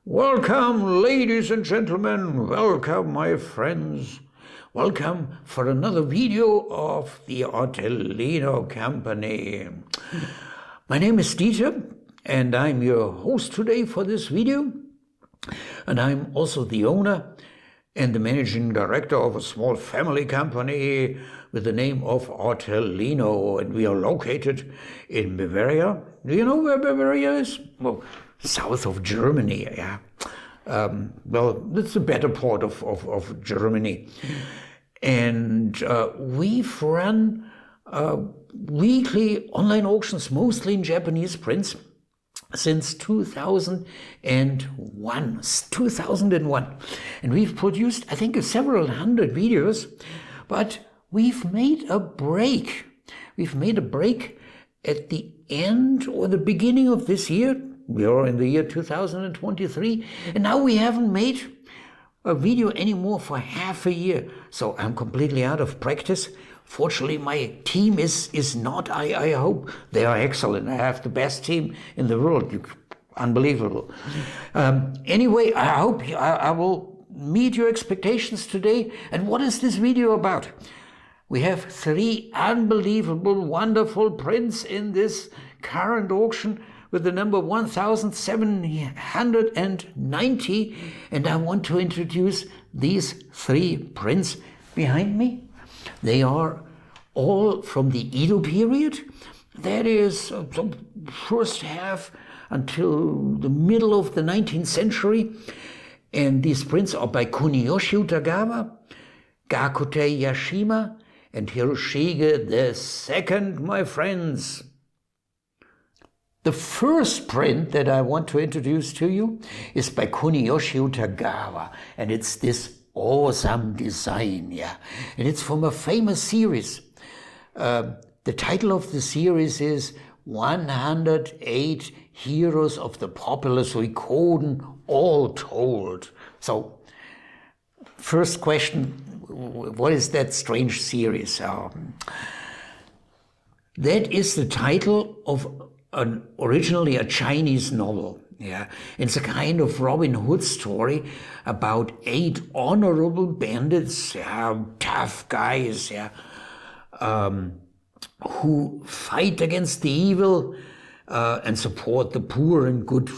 Welcome, ladies and gentlemen. Welcome, my friends. Welcome for another video of the Artelino company. My name is Dieter, and I'm your host today for this video. And I'm also the owner and the managing director of a small family company with the name of Artelino, and we are located in Bavaria. Do you know where Bavaria is? Well, south of Germany, yeah. Well, that's the better part of Germany. And we've run weekly online auctions, mostly in Japanese prints, since 2001. And we've produced, I think, several hundred videos, but we've made a break. We've made a break at the end or the beginning of this year. We are in the year 2023, and now we haven't made a video anymore for half a year. So I'm completely out of practice. Fortunately, my team is not. I hope they are excellent. I have the best team in the world. Unbelievable. Anyway, I hope I will meet your expectations today. And what is this video about? We have 3 unbelievable, wonderful prints in this current auction with the number 1790, and I want to introduce these 3 prints behind me. They are all from the Edo period. That is the first half until the middle of the 19th century. And these prints are by Kuniyoshi Utagawa, Gakote Yashima, and Hiroshige II, my friends. The first print that I want to introduce to you is by Kuniyoshi Utagawa, and it's this awesome design, yeah. And it's from a famous series. The title of the series is 108 Heroes of the Popular Suikoden, all told. So, first question, what is that strange series? That is the title of originally a Chinese novel. Yeah, it's a kind of Robin Hood story about 8 honorable bandits, tough guys, who fight against the evil and support the poor and good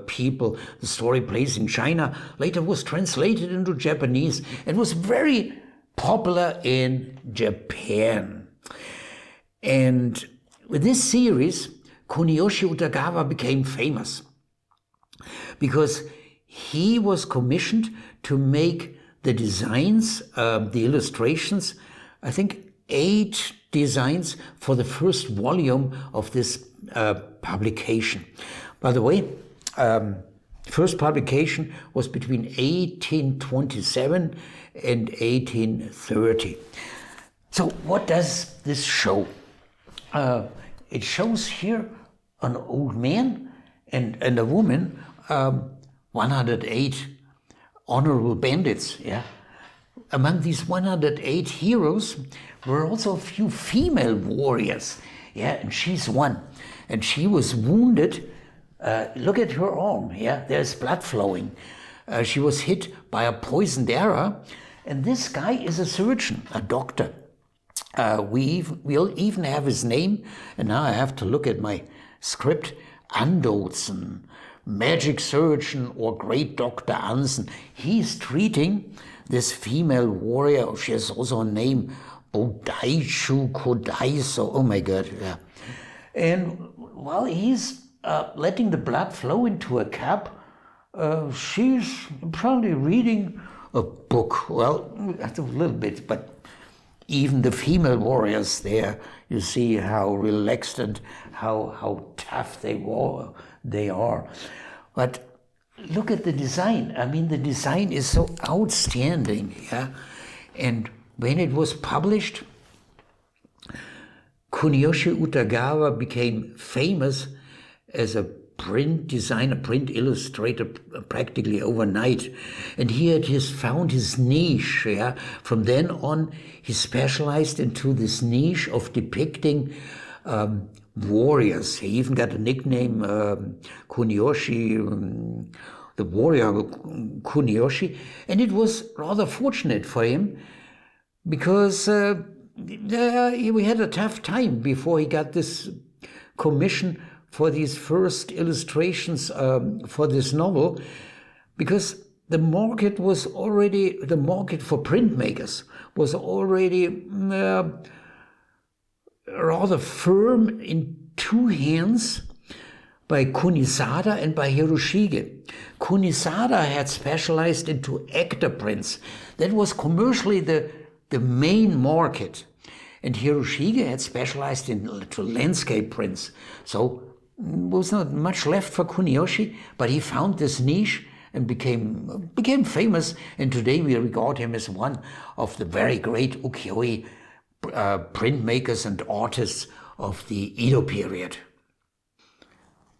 people. The story plays in China. Later was translated into Japanese and was very popular in Japan. And with this series, Kuniyoshi Utagawa became famous because he was commissioned to make the designs, the illustrations, I think 8 designs for the first volume of this publication. By the way, first publication was between 1827 and 1830. So what does this show? It shows here an old man and a woman, 108 honorable bandits, yeah. Among these 108 heroes were also a few female warriors, yeah, and she's one. And she was wounded. Look at her arm, yeah, there's blood flowing. She was hit by a poisoned arrow, and this guy is a surgeon, a doctor. We'll even have his name, and now I have to look at my script. Andotsen, magic surgeon or great Dr. Ansen. He's treating this female warrior. She has also a name, Bodaichu Kodaiso. Oh my God, yeah. And while he's letting the blood flow into a cup, she's probably reading a book. Well, a little bit, but even the female warriors there, you see how relaxed and how tough they are. But look at the design. I mean, the design is so outstanding, yeah. And when it was published, Kuniyoshi Utagawa became famous as a print designer, print illustrator practically overnight. And he had found his niche, yeah. From then on, he specialized into this niche of depicting warriors. He even got a nickname, Kuniyoshi the warrior Kuniyoshi, and it was rather fortunate for him because we had a tough time before he got this commission for these first illustrations for this novel, because the market for printmakers was already rather firm in two hands by Kunisada and by Hiroshige. Kunisada had specialized into actor prints. That was commercially the main market. And Hiroshige had specialized into landscape prints. So was not much left for Kuniyoshi, but he found this niche and became famous. And today we regard him as one of the very great ukiyo-e printmakers and artists of the Edo period.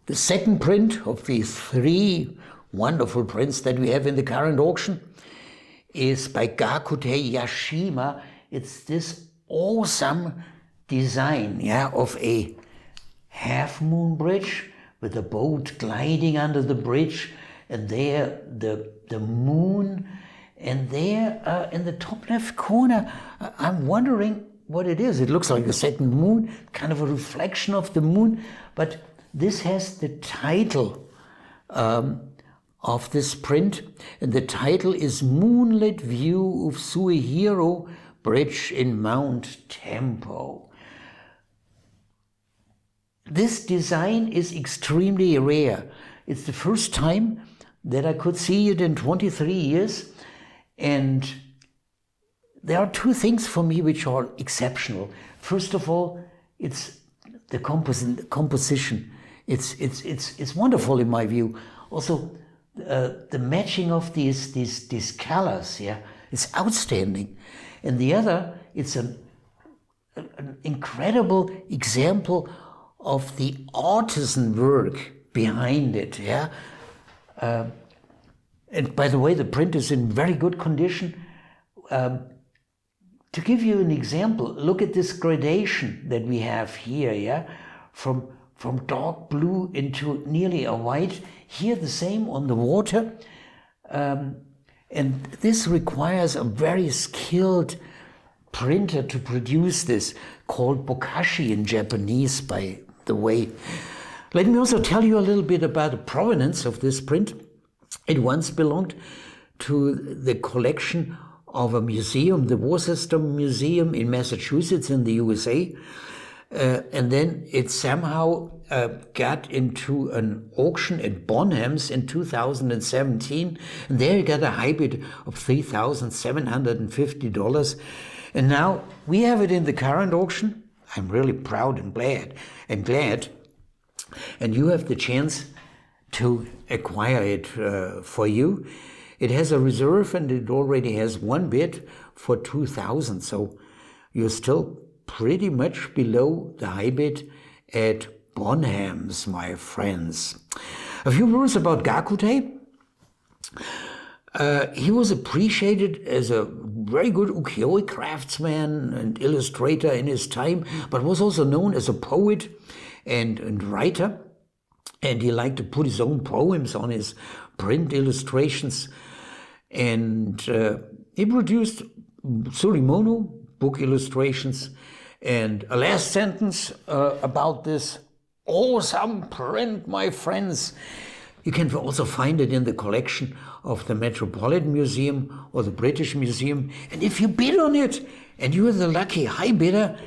The second print of these three wonderful prints that we have in the current auction is by Gakute Yashima. It's this awesome design, of a half-moon bridge with a boat gliding under the bridge, and there the moon, and there in the top left corner, I'm wondering what it is. It looks like a second moon, kind of a reflection of the moon, but this has the title of this print, and the title is Moonlit View of Suihiro Bridge in Mount Tempo. This design is extremely rare. It's the first time that I could see it in 23 years, and there are two things for me which are exceptional. First of all, it's the composition. It's wonderful in my view. Also, the matching of these colors, it's outstanding. And the other, it's an incredible example of the artisan work behind it, and by the way, the print is in very good condition. To give you an example, look at this gradation that we have here, from dark blue into nearly a white. Here the same on the water. And this requires a very skilled printer to produce this, called bokashi in Japanese, by the way. Let me also tell you a little bit about the provenance of this print. It once belonged to the collection of a museum, the War System Museum in Massachusetts in the USA. And then it somehow got into an auction at Bonham's in 2017. And there it got a high bid of $3,750. And now we have it in the current auction. I'm really proud and glad. And you have the chance to acquire it for you. It has a reserve and it already has one bid for $2,000. So you're still pretty much below the high bid at Bonham's, my friends. A few words about Gakute. He was appreciated as a very good ukiyo-e craftsman and illustrator in his time, but was also known as a poet and writer. And he liked to put his own poems on his print illustrations. And he produced surimono, book illustrations. And a last sentence about this awesome print, my friends. You can also find it in the collection of the Metropolitan Museum or the British Museum. And if you bid on it and you are the lucky high bidder,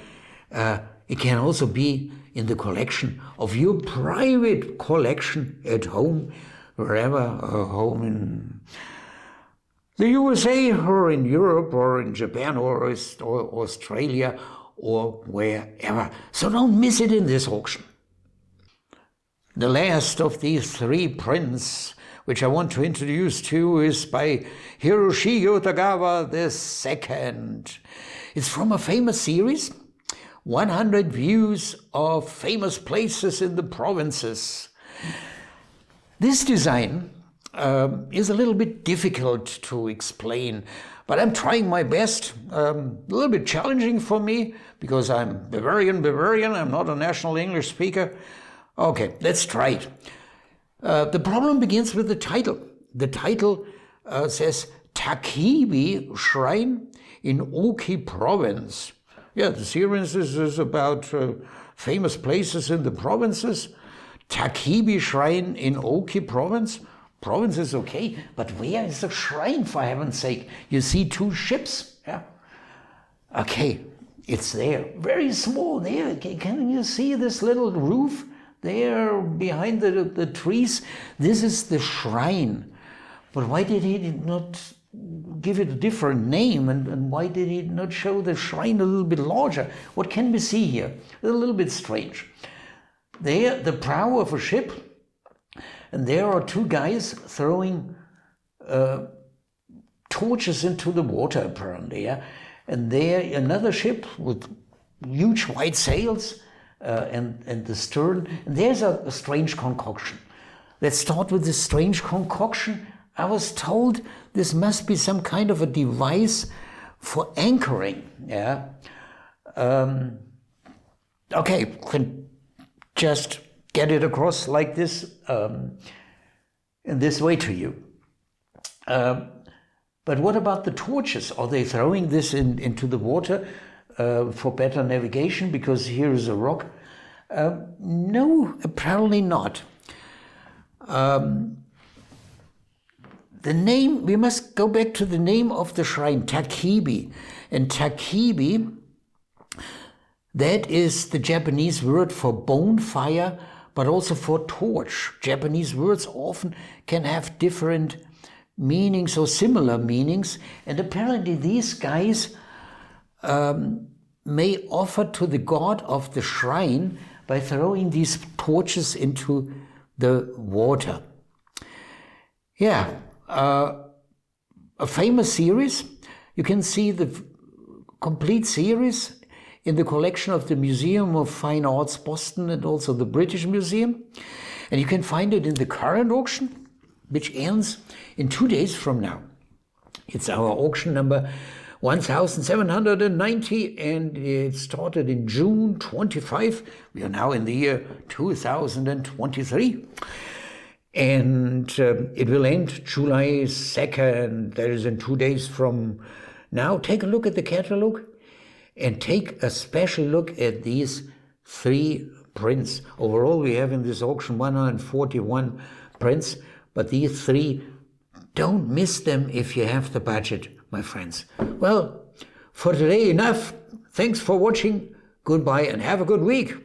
it can also be in the collection of your private collection at home, wherever, home in the USA or in Europe or in Japan or Australia or wherever. So don't miss it in this auction. The last of these three prints, which I want to introduce to you, is by Hiroshi Yotagawa II. It's from a famous series, 100 Views of Famous Places in the Provinces. This design is a little bit difficult to explain, but I'm trying my best. A little bit challenging for me because I'm Bavarian. I'm not a national English speaker. Okay, let's try it. The problem begins with the title. the title says Takibi Shrine in Oki Province. Yeah, the series is about famous places in the provinces. Takibi Shrine in Oki Province. Province is okay, but where is the shrine, for heaven's sake? You see two ships. Yeah. Okay, it's there. Very small there. Can you see this little roof there behind the trees? This is the shrine. But why did he not give it a different name? And why did he not show the shrine a little bit larger? What can we see here? A little bit strange. There, the prow of a ship, and there are two guys throwing torches into the water, apparently. Yeah? And there, another ship with huge white sails and the stern. And there's a strange concoction. Let's start with this strange concoction. I was told this must be some kind of a device for anchoring. Yeah. Okay, can just get it across like this, in this way to you. But what about the torches? Are they throwing this into the water for better navigation because here is a rock? No, apparently not. The name, we must go back to the name of the shrine, Takibi. And Takibi, that is the Japanese word for bonfire, but also for torch. Japanese words often can have different meanings or similar meanings, and apparently these guys may offer to the god of the shrine by throwing these torches into the water. Yeah, a famous series. You can see the complete series in the collection of the Museum of Fine Arts Boston and also the British Museum. And you can find it in the current auction, which ends in 2 days from now. It's our auction number 1790, and it started in June 25. We are now in the year 2023. And it will end July 2nd. That is in 2 days from now. Take a look at the catalog and take a special look at these 3 prints. Overall, we have in this auction 141 prints, but these 3, don't miss them if you have the budget, my friends. Well, for today, enough. Thanks for watching. Goodbye and have a good week.